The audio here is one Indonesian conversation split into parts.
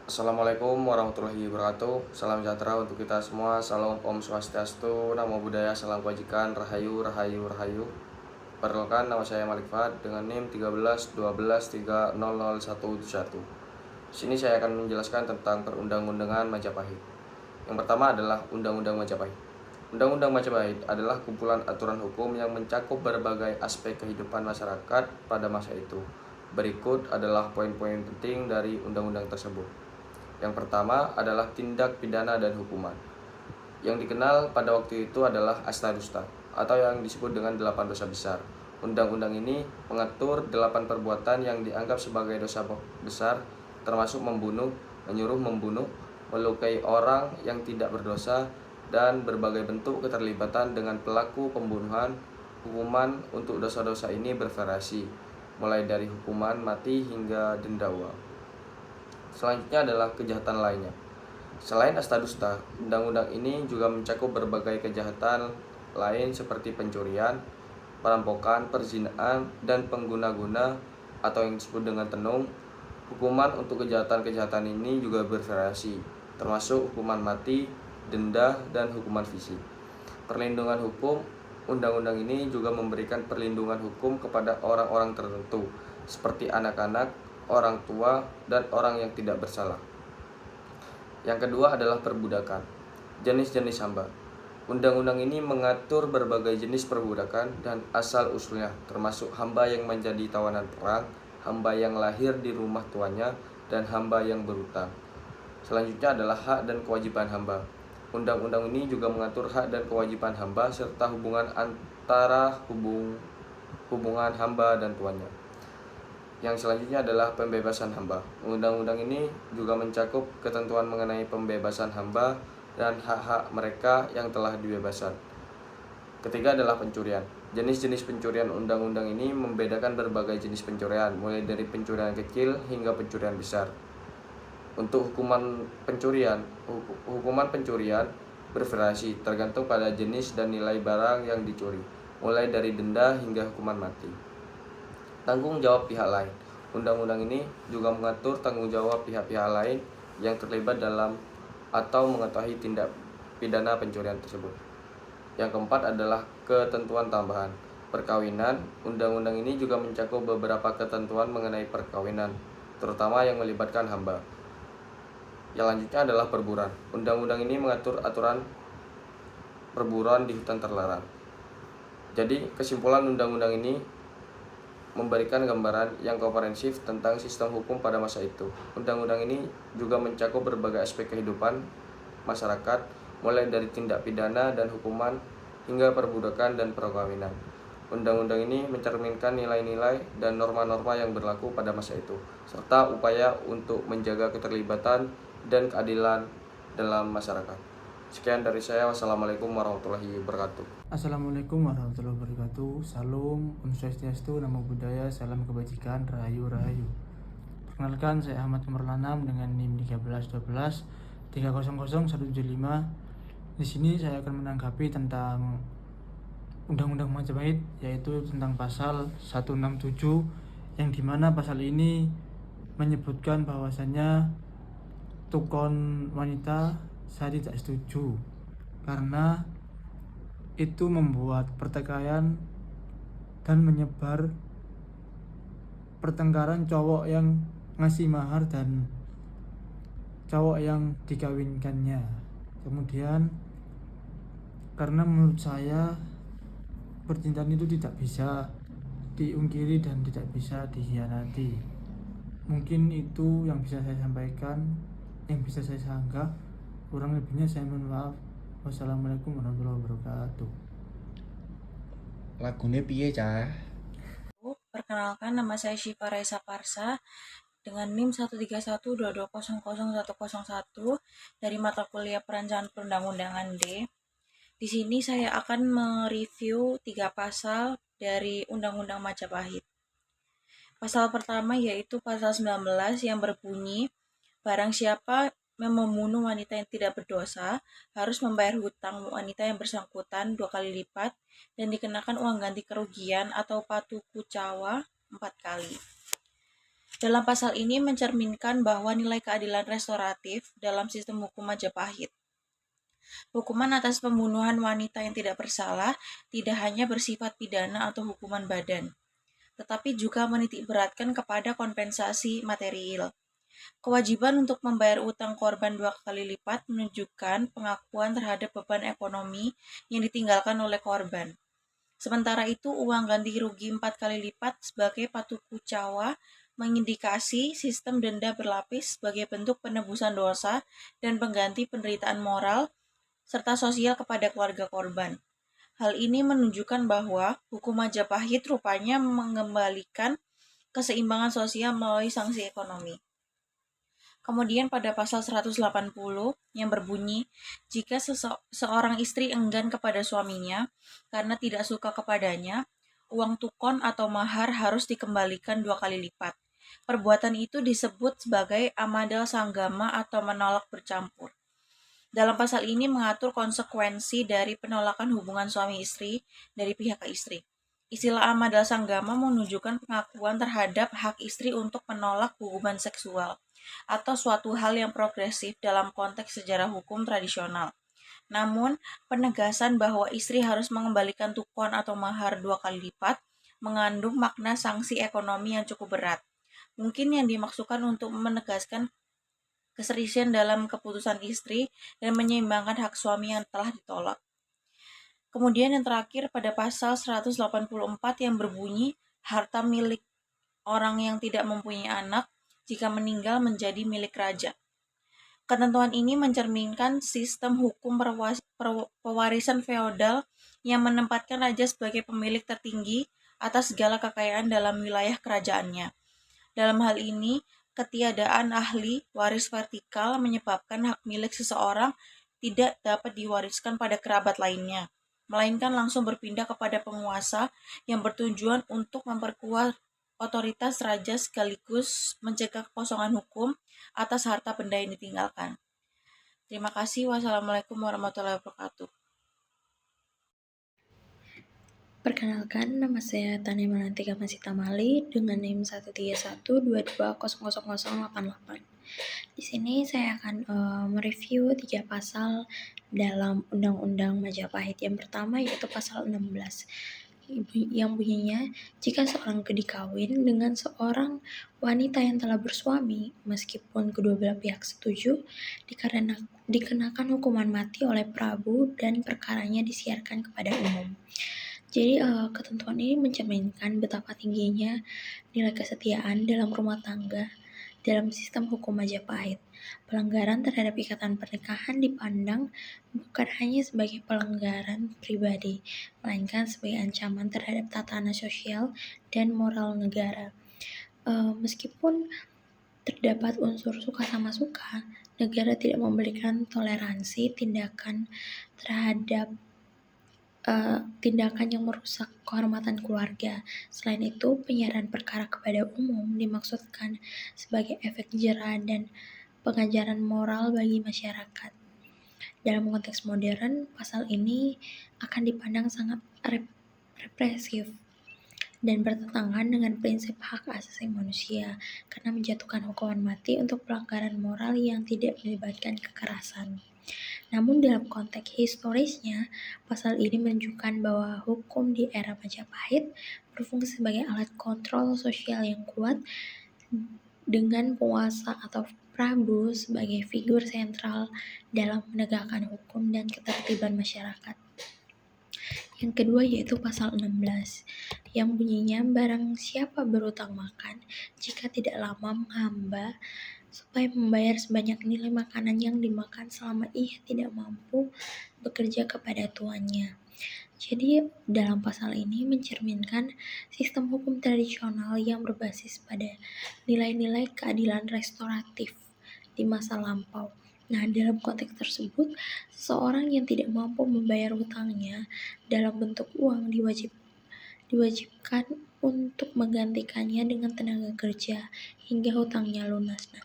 Assalamualaikum warahmatullahi wabarakatuh. Salam sejahtera untuk kita semua. Salam Om Swastiastu, Namo Buddhaya, Salam Kebajikan, Rahayu, Rahayu, Rahayu. Perkenalkan, nama saya Malik Fahad dengan NIM 1312300171. Sini saya akan menjelaskan tentang perundang-undangan Majapahit. Yang pertama adalah Undang-Undang Majapahit. Undang-Undang Majapahit adalah kumpulan aturan hukum yang mencakup berbagai aspek kehidupan masyarakat pada masa itu. Berikut adalah poin-poin penting dari undang-undang tersebut. Yang pertama adalah tindak pidana dan hukuman. Yang dikenal pada waktu itu adalah Asta-Dusta atau yang disebut dengan 8 dosa besar. Undang-undang ini mengatur 8 perbuatan yang dianggap sebagai dosa besar, termasuk membunuh, menyuruh membunuh, melukai orang yang tidak berdosa, dan berbagai bentuk keterlibatan dengan pelaku pembunuhan. Hukuman untuk dosa-dosa ini bervariasi, mulai dari hukuman mati hingga denda uang. Selanjutnya adalah kejahatan lainnya. Selain Asta-Dusta, undang-undang ini juga mencakup berbagai kejahatan lain seperti pencurian, perampokan, perzinahan, dan pengguna-guna atau yang disebut dengan tenung. Hukuman untuk kejahatan-kejahatan ini juga bervariasi, termasuk hukuman mati, denda, dan hukuman fisik. Perlindungan hukum. Undang-undang ini juga memberikan perlindungan hukum kepada orang-orang tertentu, seperti anak-anak, orang tua, dan orang yang tidak bersalah. Yang kedua adalah perbudakan. Jenis-jenis hamba. Undang-undang ini mengatur berbagai jenis perbudakan dan asal-usulnya, termasuk hamba yang menjadi tawanan perang, hamba yang lahir di rumah tuannya, dan hamba yang berhutang. Selanjutnya adalah hak dan kewajiban hamba. Undang-undang ini juga mengatur hak dan kewajiban hamba serta hubungan antara hubungan hamba dan tuannya. Yang selanjutnya adalah pembebasan hamba. Undang-undang ini juga mencakup ketentuan mengenai pembebasan hamba dan hak-hak mereka yang telah dibebaskan. Ketiga adalah pencurian. Jenis-jenis pencurian undang-undang ini membedakan berbagai jenis pencurian, mulai dari pencurian kecil hingga pencurian besar. Untuk hukuman pencurian bervariasi tergantung pada jenis dan nilai barang yang dicuri, mulai dari denda hingga hukuman mati. Tanggung jawab pihak lain. Undang-undang ini juga mengatur tanggung jawab pihak-pihak lain yang terlibat dalam atau mengetahui tindak pidana pencurian tersebut. Yang keempat adalah ketentuan tambahan. Perkawinan. Undang-undang ini juga mencakup beberapa ketentuan mengenai perkawinan, terutama yang melibatkan hamba. Yang lanjutnya adalah perburuan. Undang-undang ini mengatur aturan perburuan di hutan terlarang. Jadi, kesimpulan undang-undang ini memberikan gambaran yang komprehensif tentang sistem hukum pada masa itu. Undang-undang ini juga mencakup berbagai aspek kehidupan masyarakat, mulai dari tindak pidana dan hukuman hingga perbudakan dan perkawinan. Undang-undang ini mencerminkan nilai-nilai dan norma-norma yang berlaku pada masa itu, serta upaya untuk menjaga keterlibatan dan keadilan dalam masyarakat. Sekian dari saya. Wassalamualaikum warahmatullahi wabarakatuh. Assalamualaikum warahmatullahi wabarakatuh. Salam, Om Swastiastu, Namo Buddhaya, Salam Kebajikan, Rahayu, Rahayu. Perkenalkan, saya Ahmad Merlanam dengan NIM 1312 300175. Di sini saya akan menanggapi tentang Undang-Undang Majapahit, yaitu tentang pasal 167, yang dimana pasal ini menyebutkan bahwasannya tukon wanita saya tidak setuju karena itu membuat pertikaian dan menyebar pertengkaran cowok yang ngasih mahar dan cowok yang dikawinkannya. Kemudian karena menurut saya percintaan itu tidak bisa diungkiri dan tidak bisa dikhianati. Mungkin itu yang bisa saya sampaikan, yang bisa saya sanggah. Kurang lebihnya saya mohon maaf. Wassalamualaikum warahmatullahi wabarakatuh. Lagune piye cah? Perkenalkan, nama saya Syifa Raisa Parsa dengan NIM 13122001001 dari mata kuliah Perancangan Perundang-undangan D. Di sini saya akan mereview 3 pasal dari Undang-Undang Majapahit. Pasal pertama yaitu pasal 19 yang berbunyi, barang siapa yang membunuh wanita yang tidak berdosa harus membayar hutang wanita yang bersangkutan 2 kali lipat dan dikenakan uang ganti kerugian atau patu kucawa 4 kali. Dalam pasal ini mencerminkan bahwa nilai keadilan restoratif dalam sistem hukum Majapahit. Hukuman atas pembunuhan wanita yang tidak bersalah tidak hanya bersifat pidana atau hukuman badan, tetapi juga menitik beratkan kepada kompensasi material. Kewajiban untuk membayar utang korban 2 kali lipat menunjukkan pengakuan terhadap beban ekonomi yang ditinggalkan oleh korban. Sementara itu, uang ganti rugi 4 kali lipat sebagai patuh kucawa mengindikasi sistem denda berlapis sebagai bentuk penebusan dosa dan pengganti penderitaan moral serta sosial kepada keluarga korban. Hal ini menunjukkan bahwa hukum Majapahit rupanya mengembalikan keseimbangan sosial melalui sanksi ekonomi. Kemudian pada pasal 180 yang berbunyi, jika seorang istri enggan kepada suaminya karena tidak suka kepadanya, uang tukon atau mahar harus dikembalikan 2 kali lipat. Perbuatan itu disebut sebagai amadal sanggama atau menolak bercampur. Dalam pasal ini mengatur konsekuensi dari penolakan hubungan suami istri dari pihak istri. Istilah amadal sanggama menunjukkan pengakuan terhadap hak istri untuk menolak hubungan seksual atau suatu hal yang progresif dalam konteks sejarah hukum tradisional. Namun, penegasan bahwa istri harus mengembalikan tukon atau mahar 2 kali lipat mengandung makna sanksi ekonomi yang cukup berat. Mungkin yang dimaksudkan untuk menegaskan keseriusan dalam keputusan istri dan menyeimbangkan hak suami yang telah ditolak. Kemudian yang terakhir pada pasal 184 yang berbunyi harta milik orang yang tidak mempunyai anak jika meninggal menjadi milik raja. Ketentuan ini mencerminkan sistem hukum pewarisan feodal yang menempatkan raja sebagai pemilik tertinggi atas segala kekayaan dalam wilayah kerajaannya. Dalam hal ini, ketiadaan ahli waris vertikal menyebabkan hak milik seseorang tidak dapat diwariskan pada kerabat lainnya, melainkan langsung berpindah kepada penguasa yang bertujuan untuk memperkuat otoritas raja sekaligus mencegah kekosongan hukum atas harta benda yang ditinggalkan. Terima kasih. Wassalamualaikum warahmatullahi wabarakatuh. Perkenalkan, nama saya Tania Melantika Masita Mali dengan NIM 13122200088. Di sini saya akan mereview 3 pasal dalam Undang-Undang Majapahit. Yang pertama yaitu pasal 16 yang bunyinya, jika seorang dikawin dengan seorang wanita yang telah bersuami, meskipun kedua belah pihak setuju, dikenakan hukuman mati oleh Prabu dan perkaranya disiarkan kepada umum. Jadi ketentuan ini mencerminkan betapa tingginya nilai kesetiaan dalam rumah tangga dalam sistem hukum Majapahit. Pelanggaran terhadap ikatan pernikahan dipandang bukan hanya sebagai pelanggaran pribadi, melainkan sebagai ancaman terhadap tatanan sosial dan moral negara. Meskipun terdapat unsur suka sama suka, negara tidak memberikan toleransi tindakan terhadap tindakan yang merusak kehormatan keluarga. Selain itu, penyiaran perkara kepada umum dimaksudkan sebagai efek jera dan pengajaran moral bagi masyarakat. Dalam konteks modern, pasal ini akan dipandang sangat represif dan bertentangan dengan prinsip hak asasi manusia karena menjatuhkan hukuman mati untuk pelanggaran moral yang tidak melibatkan kekerasan. Namun dalam konteks historisnya, pasal ini menunjukkan bahwa hukum di era Majapahit berfungsi sebagai alat kontrol sosial yang kuat dengan penguasa atau Prabu sebagai figur sentral dalam menegakkan hukum dan ketertiban masyarakat. Yang kedua yaitu pasal 16 yang bunyinya, barang siapa berutang makan jika tidak lama menghamba supaya membayar sebanyak nilai makanan yang dimakan selama ia tidak mampu bekerja kepada tuannya. Jadi dalam pasal ini mencerminkan sistem hukum tradisional yang berbasis pada nilai-nilai keadilan restoratif di masa lampau. Nah, dalam konteks tersebut, seseorang yang tidak mampu membayar hutangnya dalam bentuk uang diwajibkan untuk menggantikannya dengan tenaga kerja hingga hutangnya lunas. Nah,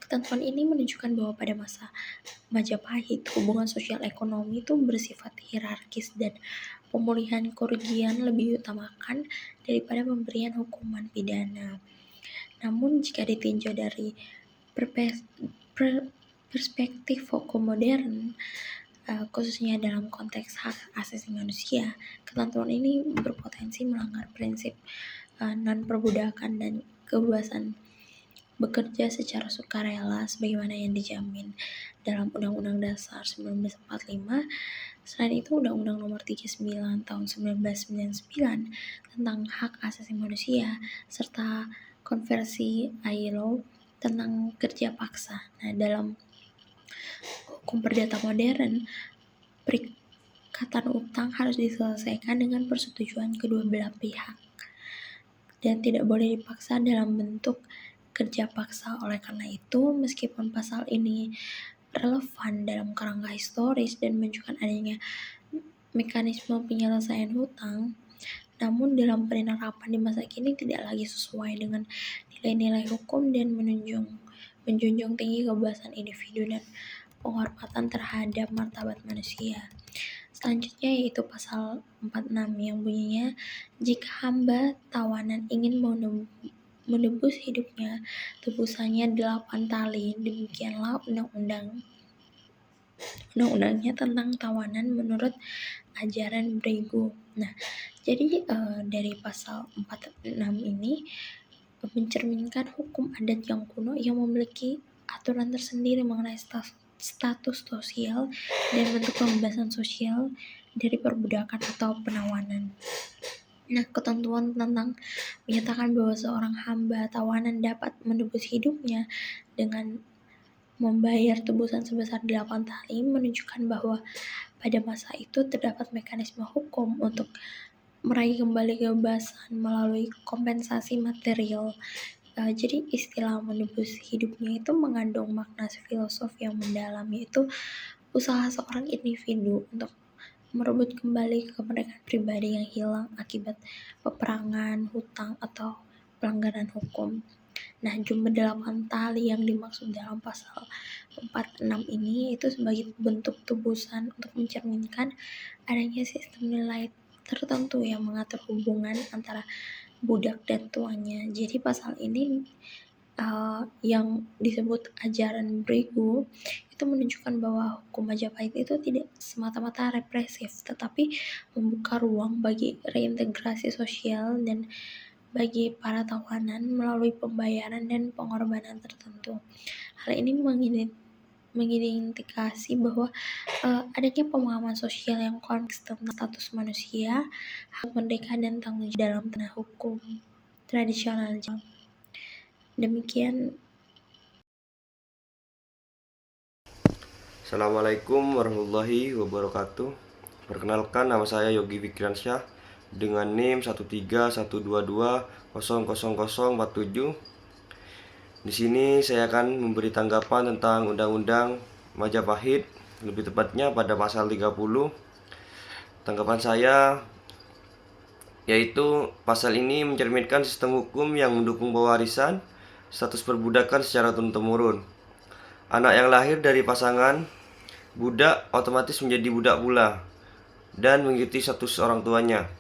ketentuan ini menunjukkan bahwa pada masa Majapahit, hubungan sosial ekonomi itu bersifat hierarkis dan pemulihan kerugian lebih diutamakan daripada pemberian hukuman pidana. Namun jika ditinjau dari perspektif hukum modern, khususnya dalam konteks hak asasi manusia, ketentuan ini berpotensi melanggar prinsip non-perbudakan dan kebebasan bekerja secara sukarela sebagaimana yang dijamin dalam Undang-Undang Dasar 1945. Selain itu, Undang-Undang Nomor 39 Tahun 1999 tentang Hak Asasi Manusia serta Konvensi ILO tentang kerja paksa. Nah, dalam hukum perdata modern, perikatan utang harus diselesaikan dengan persetujuan kedua belah pihak dan tidak boleh dipaksa dalam bentuk kerja paksa. Oleh karena itu, meskipun pasal ini relevan dalam kerangka historis dan menunjukkan adanya mekanisme penyelesaian hutang, namun dalam penerapan di masa kini tidak lagi sesuai dengan nilai-nilai hukum dan menjunjung tinggi kebebasan individu dan penghormatan terhadap martabat manusia. Selanjutnya yaitu pasal 46 yang bunyinya, jika hamba tawanan ingin menebus hidupnya, tebusannya 8 tali. Demikianlah undang-undangnya tentang tawanan menurut ajaran Bregu. Nah, jadi dari pasal 46 ini mencerminkan hukum adat yang kuno yang memiliki aturan tersendiri mengenai status sosial dan bentuk pembebasan sosial dari perbudakan atau penawanan. Nah, ketentuan tentang menyatakan bahwa seorang hamba tawanan dapat menebus hidupnya dengan membayar tebusan sebesar 8 tali menunjukkan bahwa pada masa itu terdapat mekanisme hukum untuk meraih kembali kebebasan melalui kompensasi material. Jadi istilah menebus hidupnya itu mengandung makna filosofi yang mendalam, yaitu usaha seorang individu untuk merebut kembali kemerdekaan pribadi yang hilang akibat peperangan, hutang, atau pelanggaran hukum. Nah, jumlah 8 tali yang dimaksud dalam pasal 46 ini itu sebagai bentuk tebusan untuk mencerminkan adanya sistem nilai tertentu yang mengatur hubungan antara budak dan tuannya. Jadi pasal ini yang disebut ajaran Bregu itu menunjukkan bahwa hukum Majapahit itu tidak semata-mata represif, tetapi membuka ruang bagi reintegrasi sosial dan bagi para tawanan melalui pembayaran dan pengorbanan tertentu. Hal ini mengindikasi bahwa adanya pemahaman sosial yang kompleks tentang status manusia, hak merdeka dan tanggung jawab dalam tanah hukum tradisional Jepang. Demikian. Assalamualaikum warahmatullahi wabarakatuh. Perkenalkan, nama saya Yogi Fikriansyah dengan NIM 13122000047. Di sini saya akan memberi tanggapan tentang Undang-Undang Majapahit, lebih tepatnya pada pasal 30. Tanggapan saya yaitu pasal ini mencerminkan sistem hukum yang mendukung pewarisan status perbudakan secara turun-temurun. Anak yang lahir dari pasangan budak otomatis menjadi budak pula dan mengikuti status orang tuanya.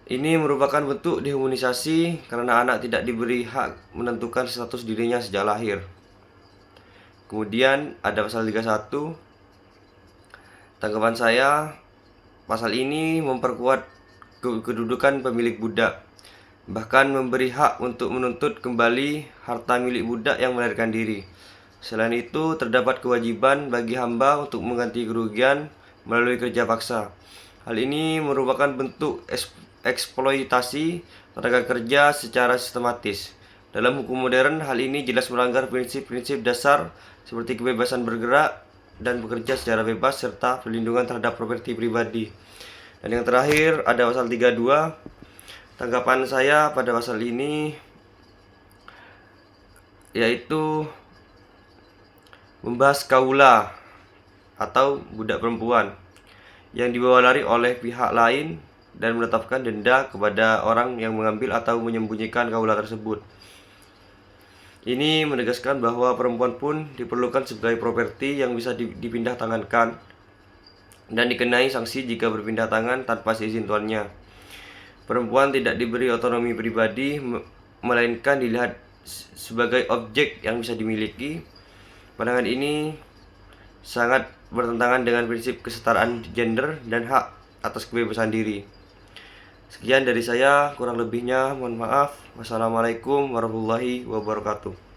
Ini merupakan bentuk dehumanisasi karena anak tidak diberi hak menentukan status dirinya sejak lahir. Kemudian ada pasal 31. Tanggapan saya, pasal ini memperkuat kedudukan pemilik budak, bahkan memberi hak untuk menuntut kembali harta milik budak yang melahirkan diri. Selain itu, terdapat kewajiban bagi hamba untuk mengganti kerugian melalui kerja paksa. Hal ini merupakan bentuk eksploitasi tenaga kerja secara sistematis. Dalam hukum modern, hal ini jelas melanggar prinsip-prinsip dasar seperti kebebasan bergerak dan bekerja secara bebas serta perlindungan terhadap properti pribadi. Dan yang terakhir ada pasal 32. Tanggapan saya pada pasal ini yaitu membahas kaula atau budak perempuan yang dibawa lari oleh pihak lain dan menetapkan denda kepada orang yang mengambil atau menyembunyikan kaula tersebut. Ini menegaskan bahwa perempuan pun diperlukan sebagai properti yang bisa dipindah tangankan dan dikenai sanksi jika berpindah tangan tanpa seizin tuannya. Perempuan tidak diberi otonomi pribadi melainkan dilihat sebagai objek yang bisa dimiliki. Pandangan ini sangat bertentangan dengan prinsip kesetaraan gender dan hak atas kebebasan diri. Sekian dari saya, kurang lebihnya mohon maaf. Wassalamualaikum warahmatullahi wabarakatuh.